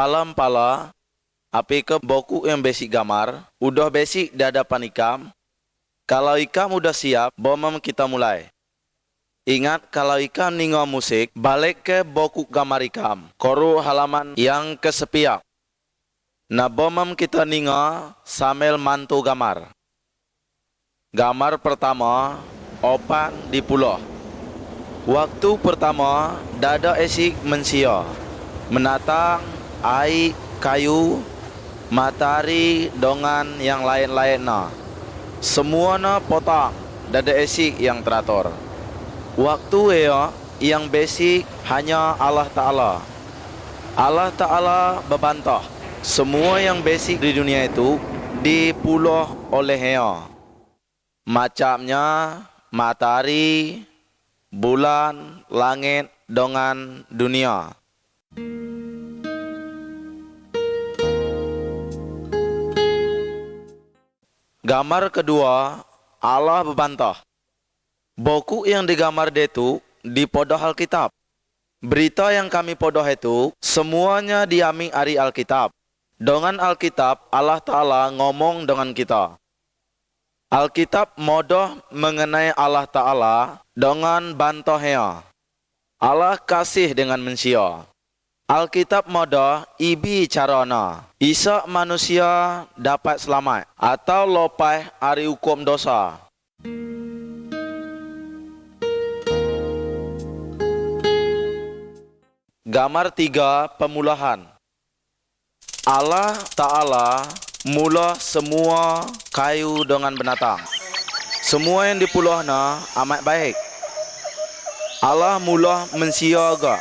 pala-pala, api ke boku yang basic gamar, udah basic di hadapan ikam. Kalau ikam udah siap, bomam kita mulai. Ingat, kalau ikam ninggal musik, balik ke boku gamar ikam. Koru halaman yang kesepiak. Nah, bomam kita ninggal sambil mantu gamar. Gamar pertama, opan di pulau. Waktu pertama, dada esik mensia. Menatang, air, kayu, matahari, dongan yang lain-lainnya. Semuanya potong, dada esik yang teratur. Waktu yang basic hanya Allah Ta'ala. Allah Ta'ala berbantah. Semua yang basic di dunia itu dipuluh olehnya. Macamnya matahari, bulan, langit, dengan dunia. Gambar kedua, Allah berbantah. Buku yang digambar itu di podoh Alkitab. Berita yang kami podoh itu semuanya diambil dari Alkitab. Dengan Alkitab, Allah Ta'ala ngomong dengan kita. Alkitab modoh mengenai Allah Ta'ala dengan bantahnya. Allah kasih dengan manusia. Alkitab modoh ibi carana. Isa manusia dapat selamat atau lopai dari hukum dosa. Gambar 3, pemulahan. Allah Ta'ala mula semua kayu dengan binatang. Semua yang dipuluhnya amat baik. Allah mula manusia agak.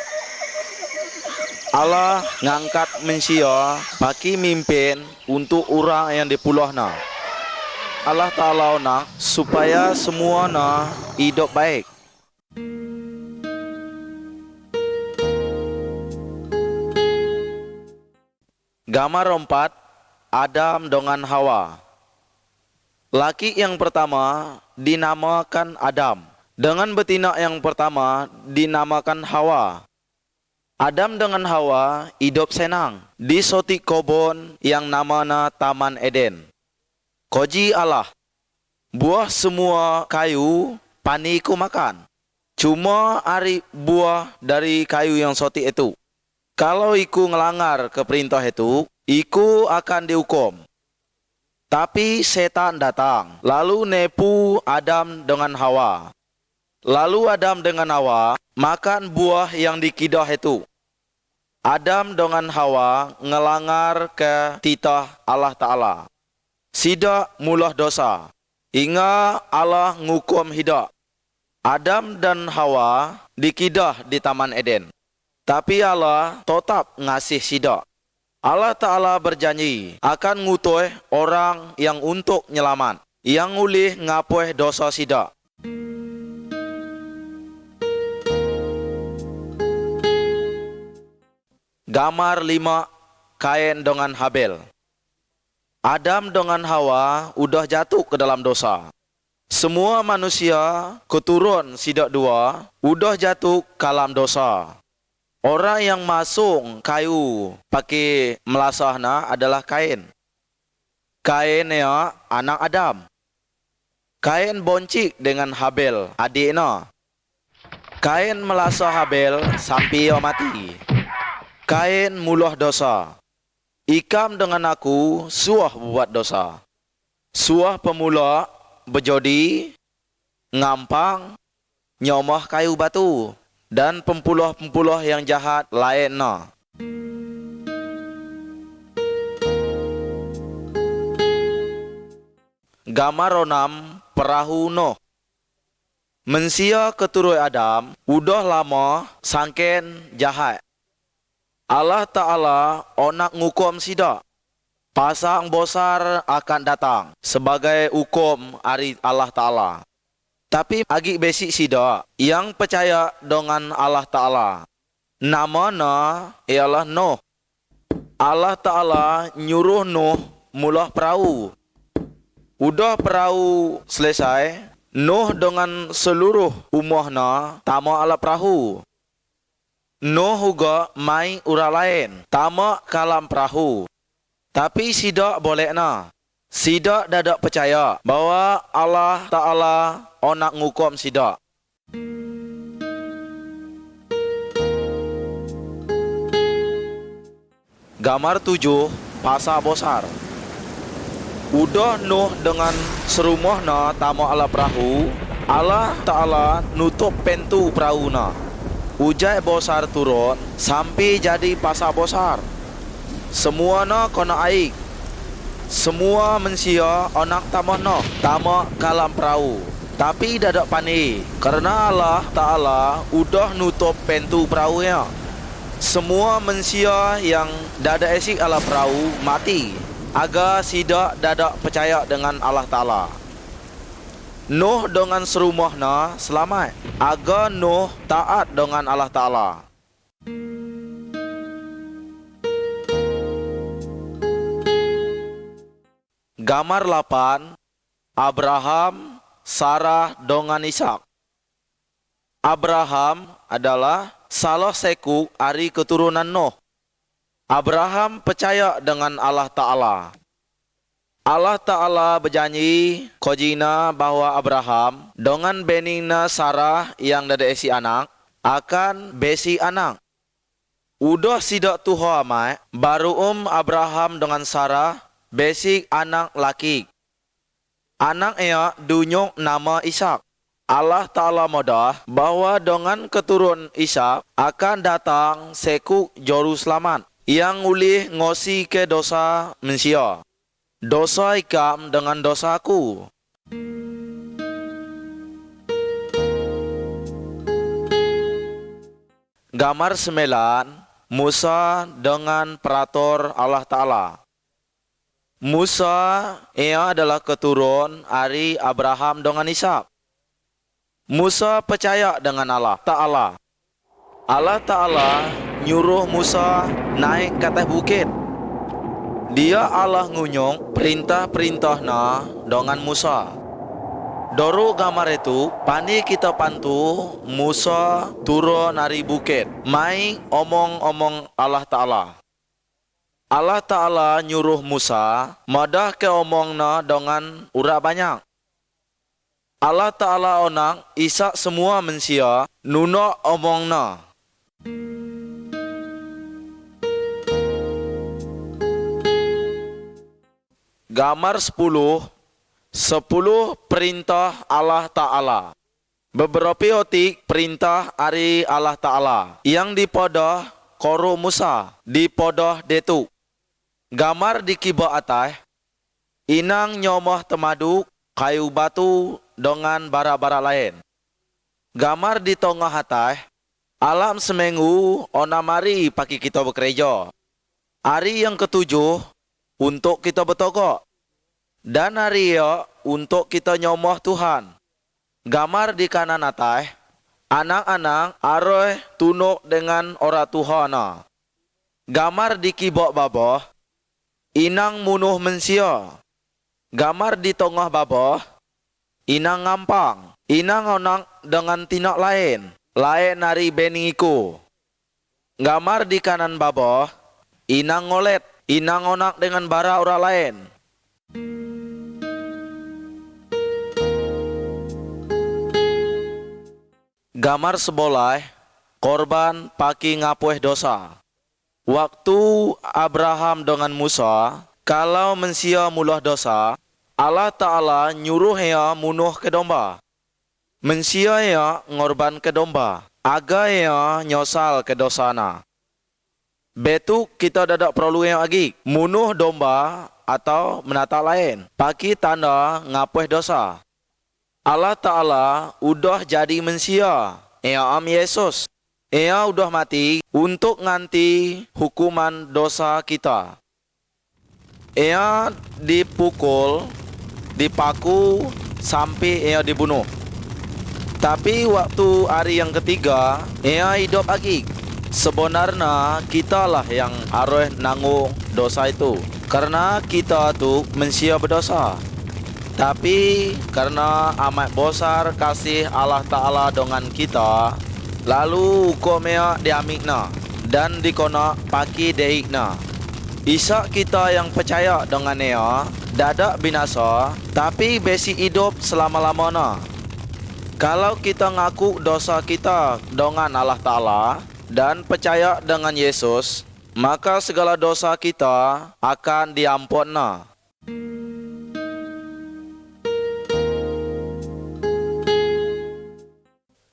Allah ngangkat manusia bagi mimpin untuk orang yang dipuluhnya. Allah Ta'ala nak supaya semuanya hidup baik. Gambar 4, Adam dengan Hawa. Laki yang pertama dinamakan Adam. Dengan betina yang pertama dinamakan Hawa. Adam dengan Hawa hidup senang di suatu kebun yang namanya Taman Eden. Koji Allah, buah semua kayu paniku makan. Cuma ari buah dari kayu yang suatu itu. Kalau iku ngelanggar ke perintah itu, iku akan dihukum. Tapi setan datang, lalu nepu Adam dengan Hawa. Lalu Adam dengan Hawa makan buah yang dikidah itu. Adam dengan Hawa ngelanggar ke titah Allah Ta'ala. Sidak mulah dosa. Hingga Allah ngukum hidup. Adam dan Hawa dikidah di Taman Eden. Tapi Allah tetap ngasih sidak. Allah Ta'ala berjanji akan ngutuh orang yang untuk nyelamat, yang ulih ngapuh dosa sidak. Gambar 5, Kain dengan Habel. Adam dengan Hawa udah jatuh ke dalam dosa. Semua manusia keturun sidak dua udah jatuh ke dalam dosa. Orang yang masuk kayu pakai melasahna adalah Kain. Kain ya anak Adam. Kain boncik dengan Habel adiknya. Kain melasah Habel sampai ia mati. Kain muluh dosa. Ikam dengan aku suah buat dosa. Suah pemula berjodi, ngampang, nyomah kayu batu. Dan pempuluh-pempuluh yang jahat lainnya. Gambar 6, perahu Nuh. Mensia keturunan Adam udah lama sangken jahat. Allah Ta'ala onak ngukum sidak. Pasang besar akan datang sebagai hukum dari Allah Ta'ala. Tapi agi basic sidak yang percaya dengan Allah Ta'ala. Namanya ialah Nuh. Allah Ta'ala nyuruh Nuh mulah perahu. Udah perahu selesai, Nuh dengan seluruh umahnya tamu ala perahu. Nuh juga mai ura lain, tama kalam perahu. Tapi sidak boleh na. Sidak dadak percaya bahwa Allah Ta'ala onak ngukum sidak. Gambar 7, pasar besar. Udah Nuh dengan serumahna tama ala perahu, Allah Ta'ala nutup pintu perahu na. Ujai besar turun sampai jadi pasar besar. Semua na kena aik. Semua manusia onak tamah tama kalam perahu. Tapi dadak panik karena Allah Ta'ala udah nutup pintu perahunya. Semua manusia yang dadak esik ala perahu mati. Agar sidak dadak percaya dengan Allah Ta'ala. Nuh dengan serumahna selamat. Agar Nuh taat dengan Allah Ta'ala. Gambar 8, Abraham, Sarah dengan Ishak. Abraham adalah salah seku dari keturunan Nuh. Abraham percaya dengan Allah Ta'ala. Allah Ta'ala berjanji kojina bahwa Abraham dengan beningna Sarah yang dada esi anak akan besi anak. Udah sidak Tuhan amai, baru Abraham dengan Sarah besi anak laki. Anak ia dunyuk nama Ishak. Allah Ta'ala modah bahwa dengan keturun Ishak akan datang seku juru selamat yang ulih ngosi ke dosa manusia. Dosa ikam dengan dosaku. Gambar 9, Musa dengan peratur Allah Ta'ala. Musa ia adalah keturun dari Abraham dengan Ishak. Musa percaya dengan Allah Ta'ala. Allah Ta'ala nyuruh Musa naik ke atas bukit. Dia Allah ngunyong perintah-perintahnya dengan Musa. Doru gambar itu, pani kita pantu Musa turun dari bukit. Mai omong-omong Allah Ta'ala. Allah Ta'ala nyuruh Musa madah ke omongna dengan urak banyak. Allah Ta'ala onang isak semua manusia nunok omongna. Gambar 10, 10 perintah Allah Ta'ala. Beberapa otik perintah dari Allah Ta'ala yang dipodoh koro Musa, dipodoh detu. Gambar di kibah atas, inang nyomoh temaduk, kayu batu dengan bara-bara lain. Gambar di tengah atas, alam seminggu onamari pagi kita bekerja. Hari yang ketujuh, untuk kita bertokok. Dan hari ya untuk kita nyomoh Tuhan. Gambar di kanan atas, anak-anak aroh tunuk dengan orang Tuhan. Gambar di kibok bawah, inang munuh mensia. Gambar di tengah bawah, inang ngampang. Inang onang dengan tinak lain. Lain dari beningiku. Gambar di kanan bawah, inang ngolet. Inang onak dengan bara orang lain. Gambar sebelah, korban paki ngapuh dosa. Waktu Abraham dengan Musa, kalau mensia mulah dosa, Allah Ta'ala nyuruh ia munuh ke domba. Mensia ia ngorban ke domba, agar ia nyosal ke dosana. Betu kita dadak perlu yang lagi munuh domba atau menata lain. Paki tanda ngapuh dosa. Allah Ta'ala udah jadi manusia. Ia Yesus. Ia udah mati untuk nganti hukuman dosa kita. Ia dipukul, dipaku sampai ia dibunuh. Tapi waktu hari yang ketiga, ia hidup lagi. Sebenarnya kita lah yang harus nanggung dosa itu. Karena kita tu manusia berdosa. Tapi karena amat besar kasih Allah Ta'ala dengan kita, Lalu ukur mea diamikna dan dikonak paki deikna. Isa kita yang percaya dengan ia dadak binasa, tapi besi hidup selama-lamanya. Kalau kita ngaku dosa kita dengan Allah Ta'ala dan percaya dengan Yesus, maka segala dosa kita akan diampuna.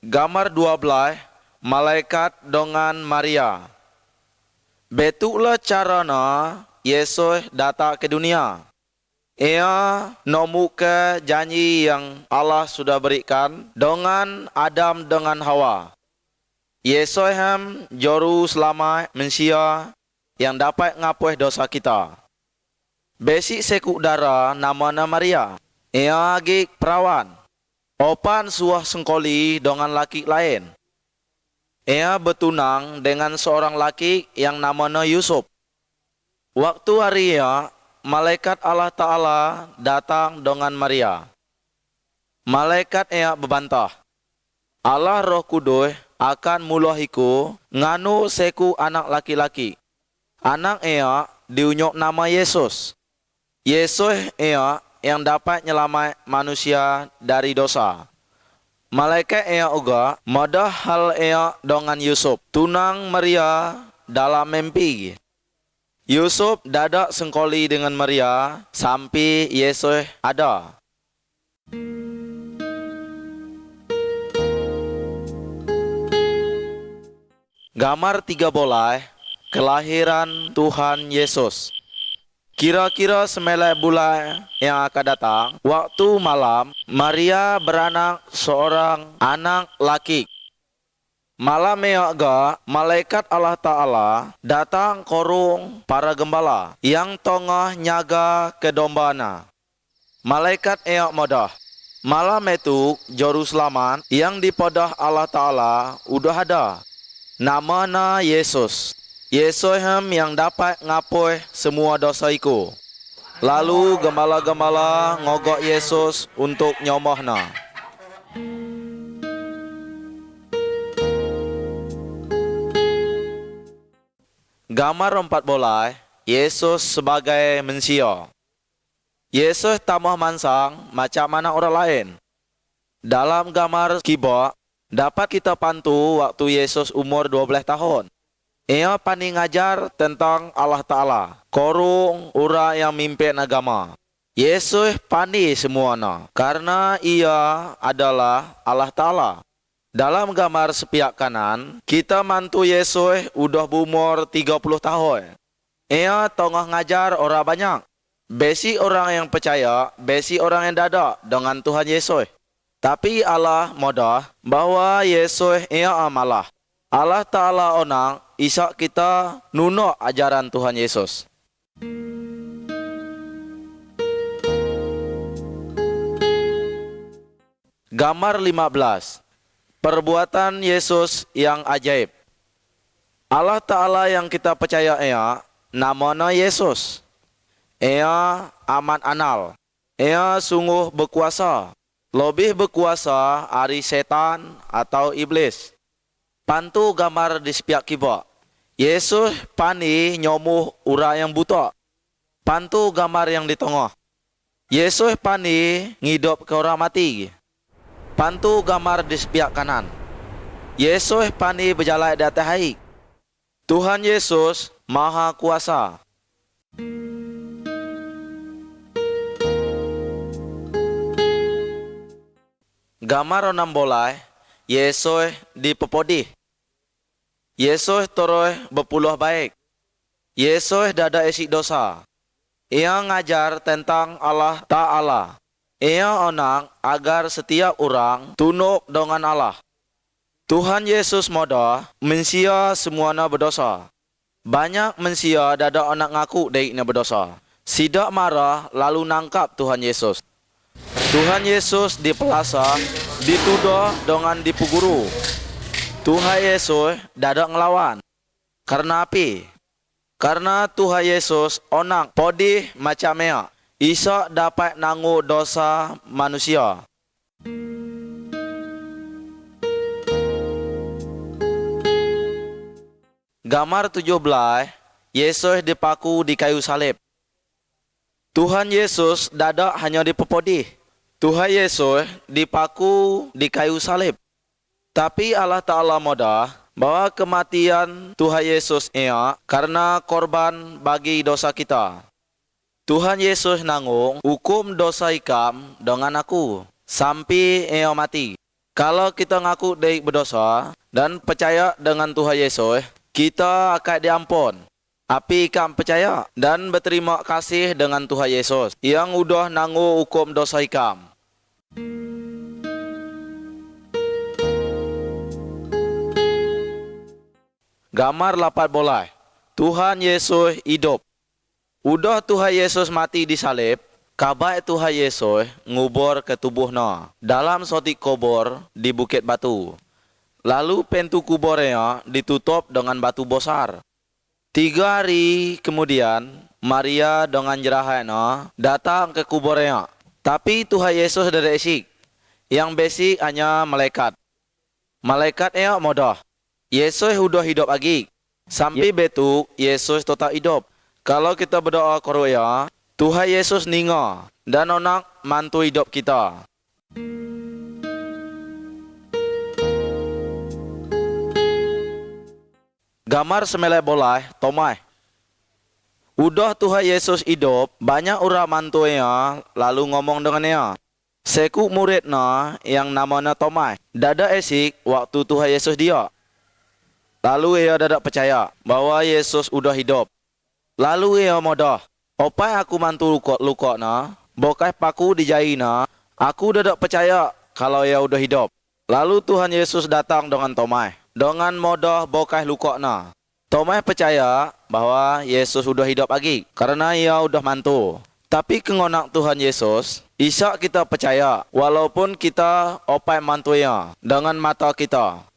Gambar 12, malaikat dengan Maria. Betulah carana Yesus datang ke dunia. Ia nomuke janji yang Allah sudah berikan dengan Adam dengan Hawa. Yesus hem juru selamat manusia yang dapat ngapuh dosa kita. Besi sekuk darah namanya Maria. Ia agi perawan. Opan suah sengkoli dengan laki lain. Ia bertunang dengan seorang laki yang namanya Yusuf. Waktu hari ia, malaikat Allah Ta'ala datang dengan Maria. Malaikat ia berbantah, Allah Roh Kudus akan mulahiku nganu seku anak laki-laki. Anak ia diunyuk nama Yesus. Yesus ia yang dapat nyelamat manusia dari dosa. Malaikat ia juga madah hal ia dengan Yusuf. Tunang Maria dalam mimpi. Yusuf dadak sengkoli dengan Maria sampai Yesus ada. Gambar 13, kelahiran Tuhan Yesus. Kira-kira 9 bulan yang akan datang, waktu malam, Maria beranak seorang anak laki. Malam juga, malaikat Allah Ta'ala datang korung para gembala yang tengah nyaga ke dombana. Malaikat modah. Malam itu, juru selamat yang dipodah Allah Ta'ala udah ada. Namanya Yesus. Yesus yang dapat ngapuh semua dosa iku. Lalu gembala-gembala ngogok Yesus untuk nyomohna. Gambar 14, Yesus sebagai manusia. Yesus tamah mansang macam mana orang lain. Dalam gambar kibak, dapat kita pantu waktu Yesus umur 12 tahun. Ia pandai ngajar tentang Allah Ta'ala, korung orang yang mimpin agama. Yesus pandai semuanya, karena ia adalah Allah Ta'ala. Dalam gambar sepiak kanan, kita mantu Yesus udah berumur 30 tahun. Ia tengah ngajar orang banyak. Besi orang yang percaya, besi orang yang dadak dengan Tuhan Yesus. Tapi Allah modah bahwa Yesus ia amalah. Allah Ta'ala onang isak kita nunuk ajaran Tuhan Yesus. Gambar 15, perbuatan Yesus yang ajaib. Allah Ta'ala yang kita percaya ia, namanya Yesus. Ia amat anal. Ia sungguh berkuasa. Lebih berkuasa dari setan atau iblis. Pantu gambar di sepiak kibak. Yesus pandai nyomuh orang yang buta. Pantu gambar yang di tengah. Yesus pandai ngidup ke orang mati. Pantu gambar di sepiak kanan. Yesus pandai berjalan di atas air. Tuhan Yesus Maha Kuasa. Gambar 16, Yesus dipepodih. Yesus terus berpuluh baik. Yesus dada isi dosa. Ia ngajar tentang Allah Ta'ala. Ia onang agar setiap orang tunduk dengan Allah. Tuhan Yesus modah manusia semuanya berdosa. Banyak manusia dada anak ngaku daiknya berdosa. Sidak marah lalu nangkap Tuhan Yesus. Tuhan Yesus dipelasa, dituduh dengan dipuguru. Tuhan Yesus dadak ngelawan. Karena apa? Karena Tuhan Yesus onang podih macamnya. Isa dapat nanggu dosa manusia. Gambar 17, Yesus dipaku di kayu salib. Tuhan Yesus dadak hanya dipepodih. Tuhan Yesus dipaku di kayu salib. Tapi Allah Ta'ala mudah bahwa kematian Tuhan Yesus ia karena korban bagi dosa kita. Tuhan Yesus nanggung hukum dosa ikam dengan aku sampai ia mati. Kalau kita ngaku dia berdosa dan percaya dengan Tuhan Yesus, kita akan diampun. Api ikam percaya dan berterima kasih dengan Tuhan Yesus yang udah nanggung hukum dosa ikam. Gambar 18, Tuhan Yesus hidup. Udah Tuhan Yesus mati di salib, kabar Tuhan Yesus ngubur ke tubuhnya dalam sotik kubur di Bukit Batu. Lalu pintu kuburnya ditutup dengan batu besar. 3 hari kemudian, Maria dengan jerahana datang ke kuburnya. Tapi Tuhan Yesus dari esik. Yang basic hanya malaikat. Malaikatnya mudah. Yesus sudah hidup lagi. Sampai betul Yesus tetap hidup. Kalau kita berdoa koruya, Tuhan Yesus ninga dan anak mantu hidup kita. Gambar 19, Tomai. Udah Tuhan Yesus hidup, banyak orang mantunya lalu ngomong dengannya. Seku muridnya yang namanya Tomai. Dada esik waktu Tuhan Yesus dia. Lalu ia dadak percaya bahwa Yesus udah hidup. Lalu ia mudah. Opai aku mantu luka na, bokai paku dijai na, aku dadak percaya kalau ia udah hidup. Lalu Tuhan Yesus datang dengan Tomai. Dengan mudah bokai luka na. Tomai percaya bahwa Yesus udah hidup lagi karena ia udah mantu. Tapi kengonak Tuhan Yesus, isa kita percaya walaupun kita opai mantunya dengan mata kita.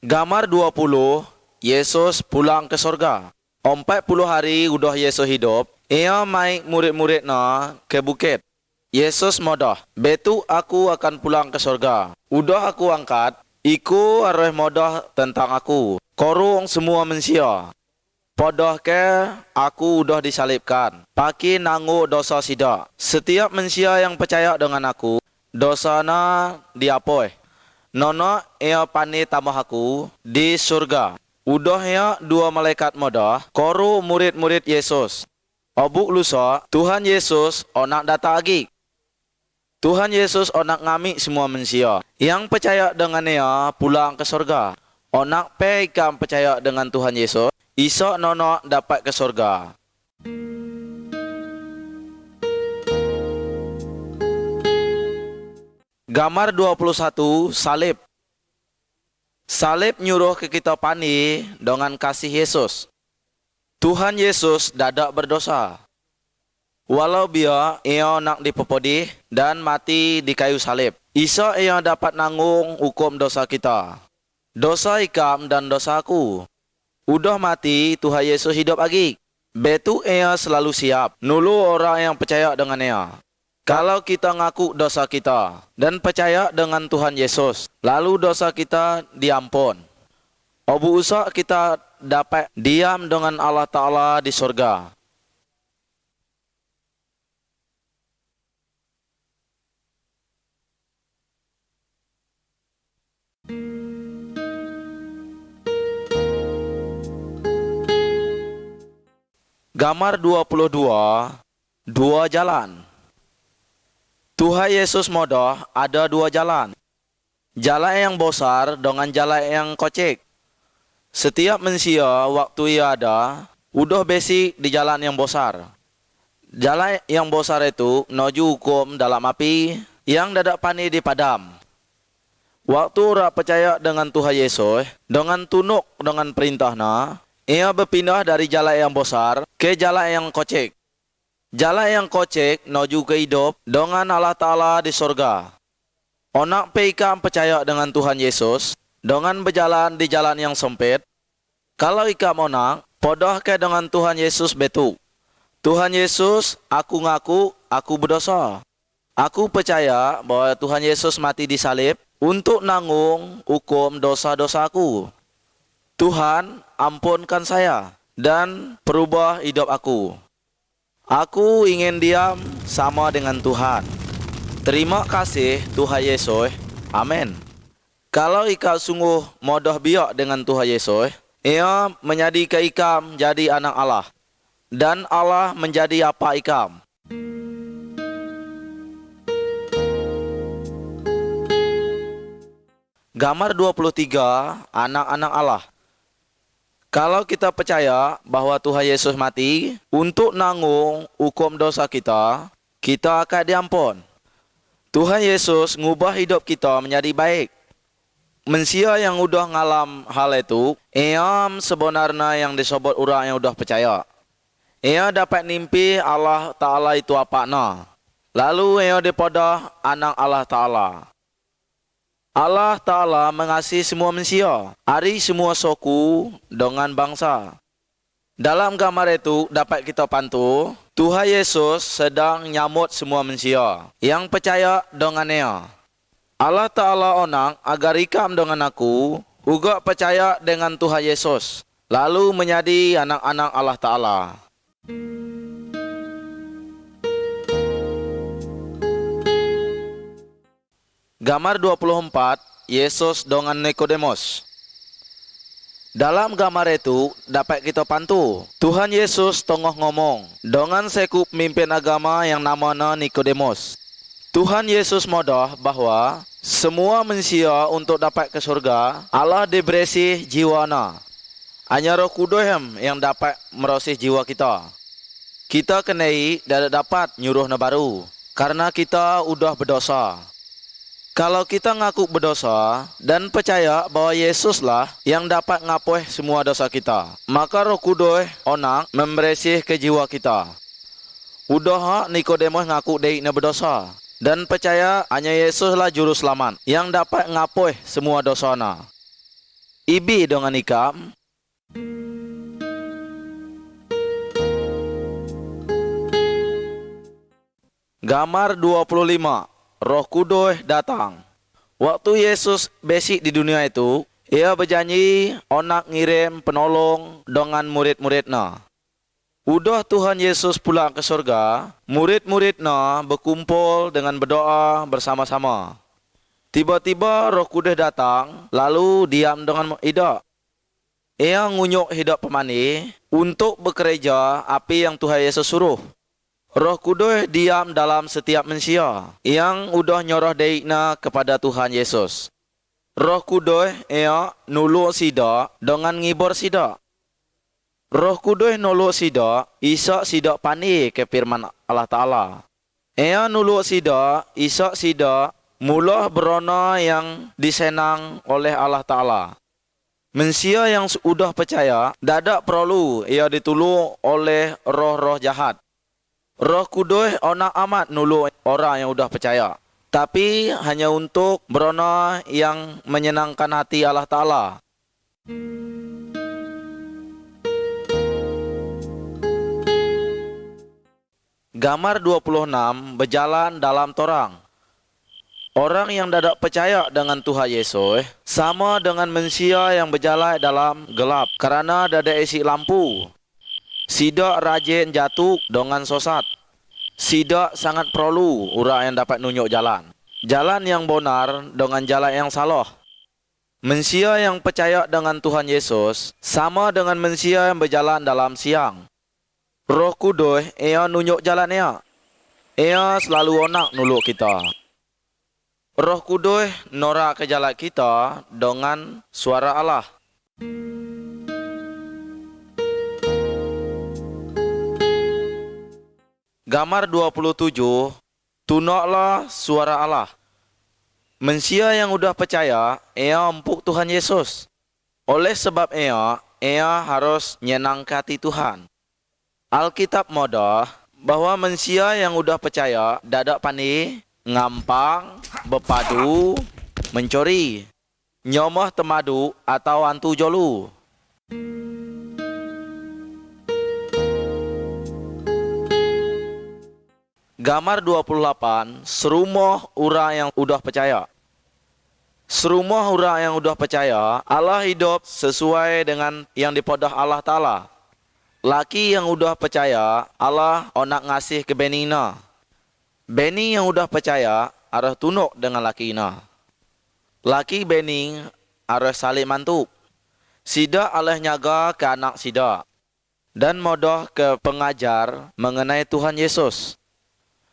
Gambar 20, Yesus pulang ke surga. 40 hari udah Yesus hidup, ia maik murid-muridnya ke bukit. Yesus mudah, betu aku akan pulang ke surga. Udah aku angkat, iku arwah mudah tentang aku. Korong semua manusia. Podoh ke aku udah disalibkan. Paki nanggu dosa sida. Setiap manusia yang percaya dengan aku, dosana diapoi. Nono ia pani tambah aku di surga. Udah ya 2 malaikat muda, koru murid-murid Yesus. Obuk lusa, Tuhan Yesus onak datang lagi. Tuhan Yesus onak ngami semua manusia. Yang percaya dengan ia pulang ke surga. Onak pekam percaya dengan Tuhan Yesus, iso nono dapat ke surga. Gambar 21, salib. Salib nyuruh ke kita pani dengan kasih Yesus. Tuhan Yesus dadak berdosa. Walau ia nak dipepodih dan mati di kayu salib, isa ia dapat nanggung hukum dosa kita. Dosa ikam dan dosaku. Udah mati, Tuhan Yesus hidup lagi. Betu ia selalu siap nulu orang yang percaya dengan ia. Kalau kita ngaku dosa kita dan percaya dengan Tuhan Yesus, lalu dosa kita diampun. Obu usah kita dapat diam dengan Allah Ta'ala di surga. Gambar 22, 2 jalan. Tuhan Yesus mudah ada 2 jalan. Jalan yang besar dengan jalan yang kocek. Setiap manusia waktu ia ada, udah basic di jalan yang besar. Jalan yang besar itu menuju hukum dalam api yang dadak pani dipadam. Waktu orang percaya dengan Tuhan Yesus, dengan tunuk dengan perintahnya, ia berpindah dari jalan yang besar ke jalan yang kocek. Jalan yang kocek menuju ke hidup dengan Allah Ta'ala di surga. Onak peikam percaya dengan Tuhan Yesus dengan berjalan di jalan yang sempit. Kalau ikam onak, podoh ke dengan Tuhan Yesus betu. Tuhan Yesus, aku ngaku, aku berdosa. Aku percaya bahwa Tuhan Yesus mati di salib untuk nanggung hukum dosa-dosaku. Tuhan, ampunkan saya dan perubah hidup aku. Aku ingin diam sama dengan Tuhan. Terima kasih Tuhan Yesus. Amin. Kalau ikam sungguh modoh biak dengan Tuhan Yesus, ia menjadikan ikam jadi anak Allah. Dan Allah menjadi apa ikam. Gambar 23, anak-anak Allah. Kalau kita percaya bahwa Tuhan Yesus mati untuk nanggung hukum dosa kita, kita akan diampun. Tuhan Yesus ngubah hidup kita menjadi baik. Manusia yang udah ngalam hal itu, ia sebenarnya yang disebut orang yang udah percaya. Ia dapat mimpi Allah Ta'ala itu apa na. Lalu ia dipodah anak Allah Ta'ala. Allah Ta'ala mengasihi semua manusia, hari semua suku dengan bangsa. Dalam gambar itu dapat kita pantu, Tuhan Yesus sedang nyambut semua manusia yang percaya dengannya. Allah Ta'ala onang agar ikam dengan aku juga percaya dengan Tuhan Yesus, lalu menjadi anak-anak Allah Ta'ala. Gambar 24, Yesus dengan Nikodemus. Dalam gambar itu dapat kita pantu, Tuhan Yesus tengah ngomong dengan sekup pemimpin agama yang namanya Nikodemus. Tuhan Yesus modah bahwa semua manusia untuk dapat ke surga, Allah diberi jiwana. Hanya Roh Kudus yang dapat merosih jiwa kita. Kita kenai dan dapat nyuruh baru, karena kita udah berdosa. Kalau kita ngaku berdosa dan percaya bahwa Yesuslah yang dapat ngapuh semua dosa kita, maka Roh Kudus onang membersih ke jiwa kita. Udah Nikodemus ngaku dia berdosa dan percaya hanya Yesuslah juru selamat yang dapat ngapuh semua dosana. Ibi dengan ikam. Gambar 25. Roh Kudus datang. Waktu Yesus basic di dunia itu, ia berjanji onak ngirim penolong dengan murid-muridnya. Udah Tuhan Yesus pulang ke surga, murid-muridnya berkumpul dengan berdoa bersama-sama. Tiba-tiba Roh Kudus datang, lalu diam dengan hidup. Ia ngunyuk hidup pemani untuk bekerja apa yang Tuhan Yesus suruh. Roh Kudus diam dalam setiap manusia yang udah nyoroh daikna kepada Tuhan Yesus. Roh Kudus ia nuluk sida dengan ngibur sida. Roh Kudus nuluk sida, isak sida pani ke firman Allah Ta'ala. Ia nuluk sida, isak sida mula berona yang disenang oleh Allah Ta'ala. Manusia yang sudah percaya, dadak perlu ia dituluk oleh roh-roh jahat. Roh Kudus onak amat nuluk orang yang udah percaya. Tapi hanya untuk berona yang menyenangkan hati Allah Ta'ala. Gambar 26 berjalan dalam torang. Orang yang dadak percaya dengan Tuhan Yesus sama dengan manusia yang berjalan dalam gelap karena dadak isi lampu. Sidak rajin jatuh dengan sesat. Sidak sangat perlu orang yang dapat nunjuk jalan. Jalan yang benar dengan jalan yang salah. Manusia yang percaya dengan Tuhan Yesus sama dengan manusia yang berjalan dalam siang. Roh Kudus ia nunjuk jalannya. Ia selalu onak nuluk kita. Roh Kudus norak ke jalan kita dengan suara Allah. Gambar 27, tunoklah suara Allah. Manusia yang udah percaya, ia empuk Tuhan Yesus. Oleh sebab ia harus nyenangkan hati Tuhan. Alkitab modah bahwa manusia yang udah percaya, dadak pani, ngampang, berpadu, mencuri, nyomoh temadu atau antu jolu. Gambar 28, serumah orang yang udah percaya. Serumah orang yang udah percaya, Allah hidup sesuai dengan yang dipodah Allah Ta'ala. Laki yang udah percaya, Allah nak ngasih ke benina. Beni yang udah percaya, arah tunuk dengan laki ina. Laki beni arah saling mantuk. Sida Allah nyaga ke anak sida. Dan modoh ke pengajar mengenai Tuhan Yesus.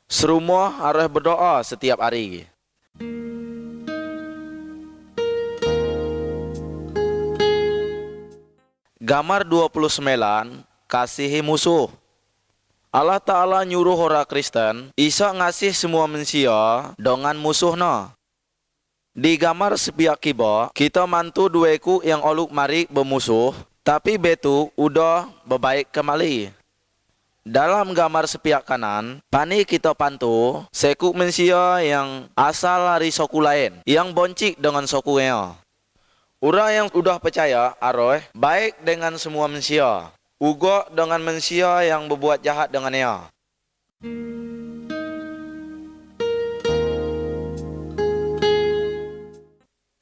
Serumah harus berdoa setiap hari. Gambar 29, kasihi musuh. Allah Ta'ala nyuruh orang Kristen, Isa ngasih semua manusia dengan musuhnya. Di gambar sepiak kiba, kita mantu dueku yang oluk mari bermusuh, tapi betu udah berbaik kembali. Dalam gambar sepiak kanan, pani kita pantu sekuk manusia yang asal dari suku lain, yang boncik dengan sukunya. Orang yang udah percaya aroh baik dengan semua manusia, uga dengan manusia yang berbuat jahat dengannya.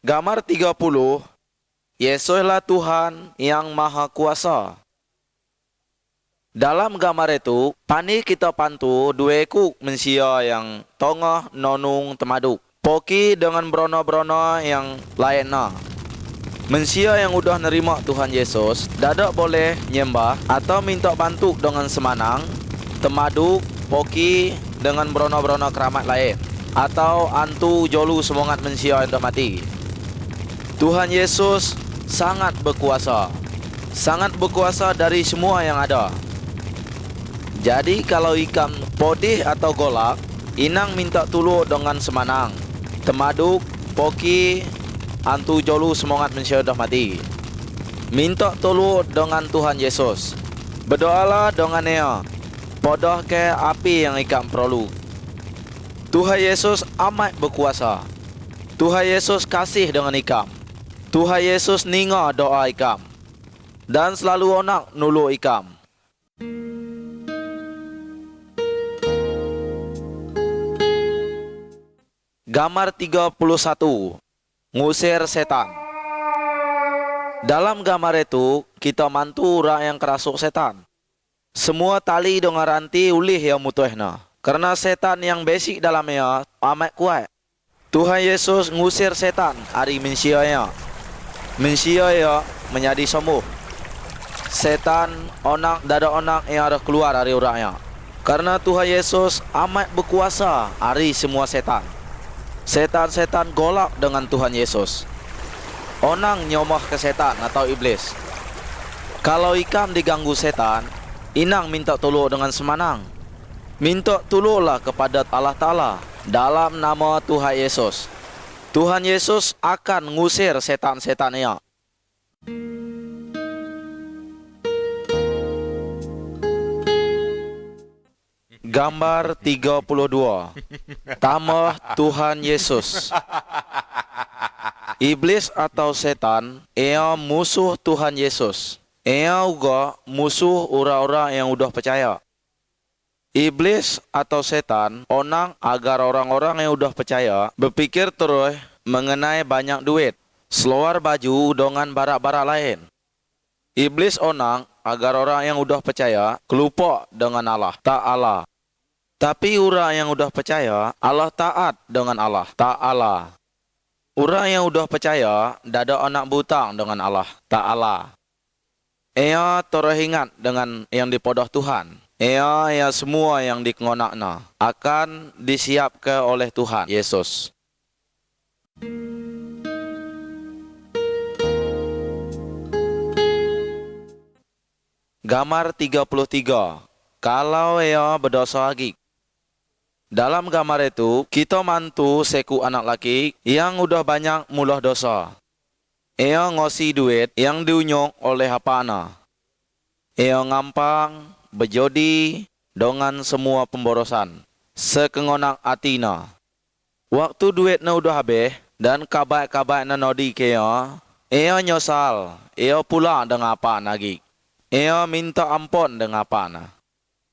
Gambar 30, Yesuslah Tuhan yang Maha Kuasa. Dalam gambar itu, pani kita pantu dueku manusia yang tongah nonung temaduk. Poki dengan brono-brono yang lainnya. Manusia yang udah nerima Tuhan Yesus, dadak boleh nyembah atau minta bantu dengan semanang, temaduk, poki dengan brono-brono keramat lain. Atau antu jolu semangat manusia yang dah mati. Tuhan Yesus sangat berkuasa. Sangat berkuasa dari semua yang ada. Jadi kalau ikan podih atau golak, inang minta tulu dengan semanang. Temaduk, poki, antu jolu semangat manusia dah mati. Minta tulu dengan Tuhan Yesus. Berdoalah dengannya. Podoh ke api yang ikan perlu. Tuhan Yesus amat berkuasa. Tuhan Yesus kasih dengan ikan. Tuhan Yesus ninga doa ikan. Dan selalu onak nulu ikan. Gambar 31, ngusir setan. Dalam gambar itu, kita mantu orang yang kerasuk setan. Semua tali dengan ranti ulih yang mutuhna. Karena setan yang basic dalamnya amat kuat. Tuhan Yesus ngusir setan dari manusianya. Manusia menjadi sembuh. Setan onak dada onak yang ada keluar dari orangnya. Karena Tuhan Yesus amat berkuasa dari semua setan. Setan-setan golak dengan Tuhan Yesus. Onang nyomah ke setan atau iblis. Kalau ikam diganggu setan, inang minta tolong dengan semanang. Minta tolonglah kepada Allah Ta'ala dalam nama Tuhan Yesus. Tuhan Yesus akan ngusir setan-setannya. Gambar 32, tambah Tuhan Yesus. Iblis atau setan, ia musuh Tuhan Yesus. Ia juga musuh orang-orang yang udah percaya. Iblis atau setan, onang agar orang-orang yang udah percaya berpikir terus mengenai banyak duit, seluar baju dengan barang-barang lain. Iblis onang agar orang yang udah percaya kelupa dengan Allah, tak Allah. Tapi orang yang udah percaya, Allah taat dengan Allah, tak Allah. Orang yang udah percaya, dada anak butang dengan Allah, tak Allah. Ia teringat dengan yang dipodoh Tuhan. Ia semua yang dikengonakna akan disiapkan oleh Tuhan Yesus. Gambar 33, kalau ia berdosa lagi. Dalam gambar itu, kita mantu seku anak laki yang udah banyak mulah dosa. Ia ngosi duit yang diunyok oleh apana. Ia ngampang, berjodi, dengan semua pemborosan. Sekengonak atina. Waktu duitnya udah habis, dan kabar-kabarnya nodi kaya, ia nyosal, ia pulang dengan apa lagi. Ia minta ampun dengan apa.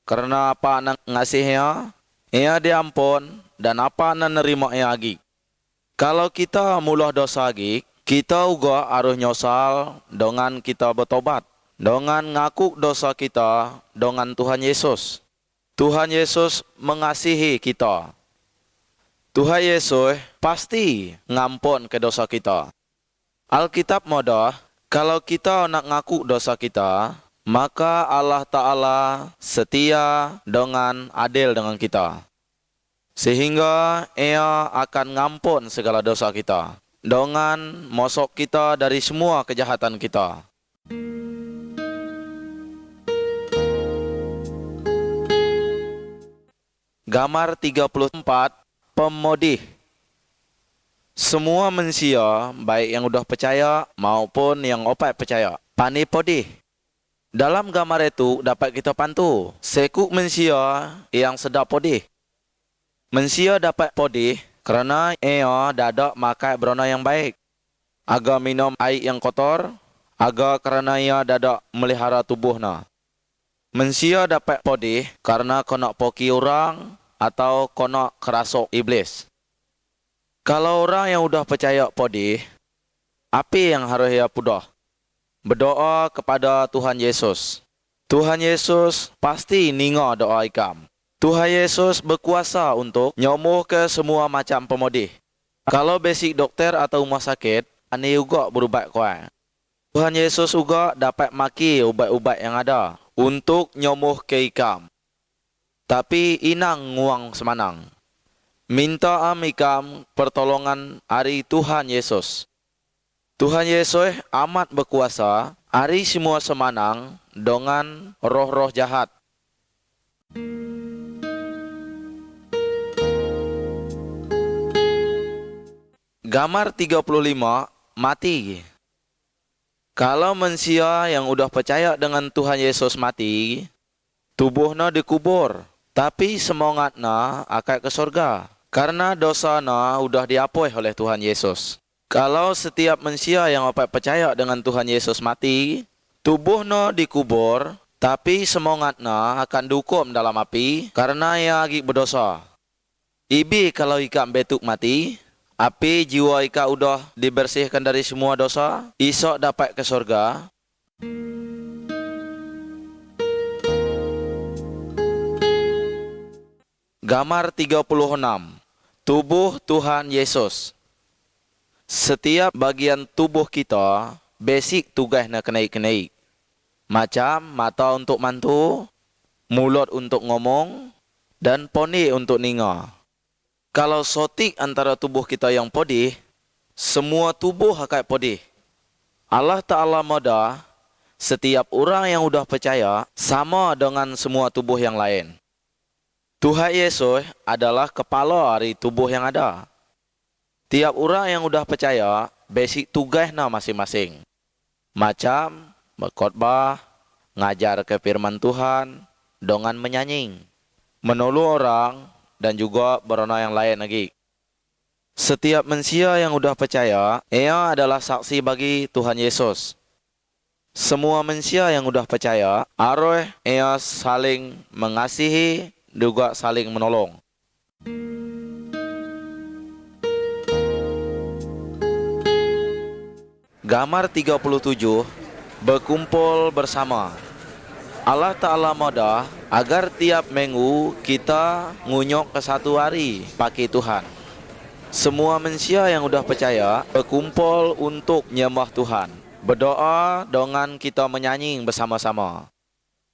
Karena apa ngasihnya, ia diampun dan apa na nerima ia agi. Kalau kita mulah dosa agi, kita juga harus nyosal dengan kita bertobat, dengan ngaku dosa kita dengan Tuhan Yesus. Tuhan Yesus mengasihi kita. Tuhan Yesus pasti ngampun ke dosa kita. Alkitab moda, kalau kita nak ngaku dosa kita, maka Allah Ta'ala setia dengan adil dengan kita. Sehingga ia akan ngampun segala dosa kita, dengan mosok kita dari semua kejahatan kita. Gambar 34, pemodih. Semua manusia, baik yang udah percaya maupun yang opat percaya, pani podih. Dalam gambar itu dapat kita pantu, sekuk manusia yang sedap podih. Manusia dapat podih kerana ia dadak makan berona yang baik. Agak minum air yang kotor, agak kerana ia dadak melihara tubuhnya. Manusia dapat podih karena kena poki orang atau kena kerasuk iblis. Kalau orang yang udah percaya podih, apa yang harus ia pudah? Berdoa kepada Tuhan Yesus. Tuhan Yesus pasti ninga doa ikam. Tuhan Yesus berkuasa untuk nyomuh ke semua macam pemodih. Kalau basic dokter atau rumah sakit, ani juga berubat kuat. Tuhan Yesus juga dapat maki ubat-ubat yang ada untuk nyomuh ke ikam. Tapi inang nguang semanang. Minta ikam pertolongan hari Tuhan Yesus. Tuhan Yesus amat berkuasa, hari semua semanang dengan roh-roh jahat. Gambar 35, mati. Kalau manusia yang udah percaya dengan Tuhan Yesus mati, tubuhnya dikubur, tapi semangatnya akan ke surga. Karena dosanya udah diampuni oleh Tuhan Yesus. Kalau setiap manusia yang percaya dengan Tuhan Yesus mati, tubuhnya dikubur, tapi semangatnya akan dihukum dalam api karena ia lagi berdosa. Ibi kalau ika betuk mati, api jiwa ika udah dibersihkan dari semua dosa, isok dapat ke surga. Gambar 36, tubuh Tuhan Yesus. Setiap bagian tubuh kita, basic tugasnya kenaik-kenaik. Macam mata untuk mantu, mulut untuk ngomong, dan poni untuk ninga. Kalau sotik antara tubuh kita yang podih, semua tubuh akan podih. Allah Ta'ala moda, setiap orang yang udah percaya sama dengan semua tubuh yang lain. Tuhan Yesus adalah kepala dari tubuh yang ada. Tiap orang yang udah percaya, basic tugasnya masing-masing. Macam berkhotbah, ngajar ke firman Tuhan, dengan menyanyi, menolong orang, dan juga berona yang lain lagi. Setiap manusia yang udah percaya, ia adalah saksi bagi Tuhan Yesus. Semua manusia yang udah percaya, harus ia saling mengasihi, juga saling menolong. Gambar 37, berkumpul bersama. Allah Ta'ala moda agar tiap minggu kita ngunyok ke satu hari pakai Tuhan. Semua manusia yang udah percaya berkumpul untuk nyembah Tuhan. Berdoa dengan kita menyanyi bersama-sama.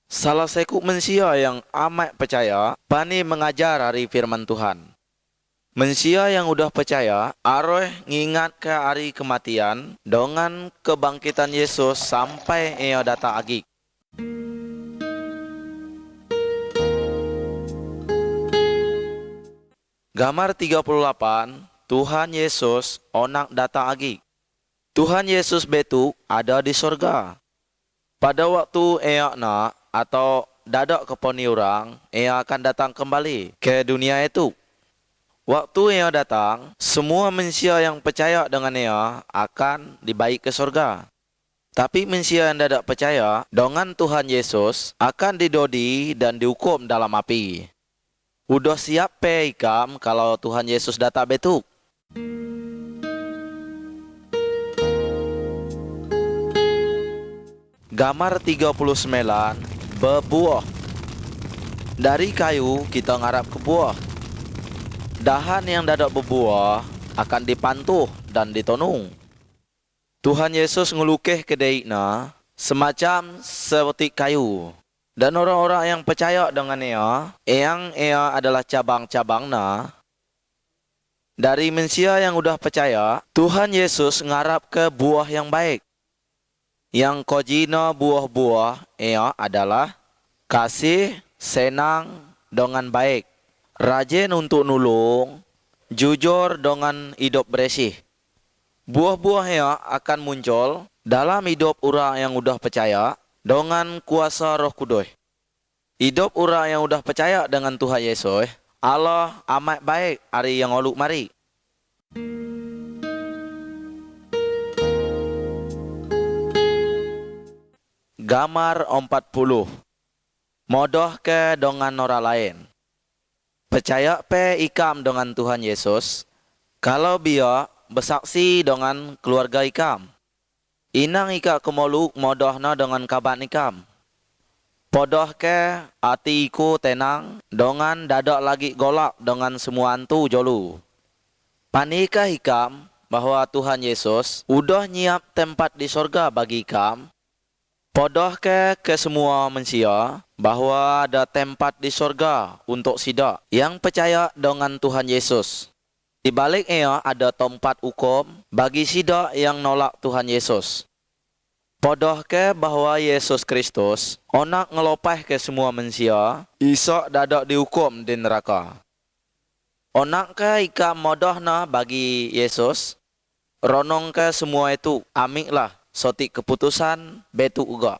Salah satu manusia yang amat percaya, pani mengajar hari firman Tuhan. Manusia yang udah percaya, harus ngingat ke hari kematian dengan kebangkitan Yesus sampai ia datang lagi. Gambar 38, Tuhan Yesus onak datang lagi. Tuhan Yesus betul ada di surga. Pada waktu ia nak atau dadak keponi orang, ia akan datang kembali ke dunia itu. Waktu ia datang, semua manusia yang percaya dengan ia akan dibaik ke surga. Tapi manusia yang tidak percaya dengan Tuhan Yesus akan didodi dan dihukum dalam api. Udah siap pe ikam kalau Tuhan Yesus datang betuk? Gamar 39, bebuah. Dari kayu kita ngarap ke buah. Dahan yang dadak berbuah akan dipantuh dan ditonung. Tuhan Yesus ngelukih kedaikna semacam seperti kayu. Dan orang-orang yang percaya dengan ia adalah cabang-cabangna. Dari manusia yang udah percaya, Tuhan Yesus ngarap ke buah yang baik. Yang kojina buah-buah ia adalah kasih, senang dengan baik, rajin untuk nulung, jujur dengan hidup bersih. Buah-buah ia akan muncul dalam hidup orang yang udah percaya dengan kuasa Roh Kudus. Hidup orang yang udah percaya dengan Tuhan Yesus, Allah amat baik hari yang oluk mari. Gamar 40. Modoh ke dengan orang lain. Percaya pe ikam dengan Tuhan Yesus, kalau biar bersaksi dengan keluarga ikam. Inang ika kemoluk modohna dengan kabat ikam. Podoh ke hati iku tenang dengan dadak lagi golak dengan semua antu jolu. Panikah ikam bahwa Tuhan Yesus udah nyiap tempat di sorga bagi ikam. Podoh ke semua manusia bahwa ada tempat di sorga untuk sidak yang percaya dengan Tuhan Yesus. Di balik ia ada tempat hukum bagi sidak yang nolak Tuhan Yesus. Podoh ke bahwa Yesus Kristus onak ngelopah ke semua manusia isok dadak dihukum di neraka. Onak ke ika modohna bagi Yesus ronong ke semua itu amiklah sotik keputusan betu uga.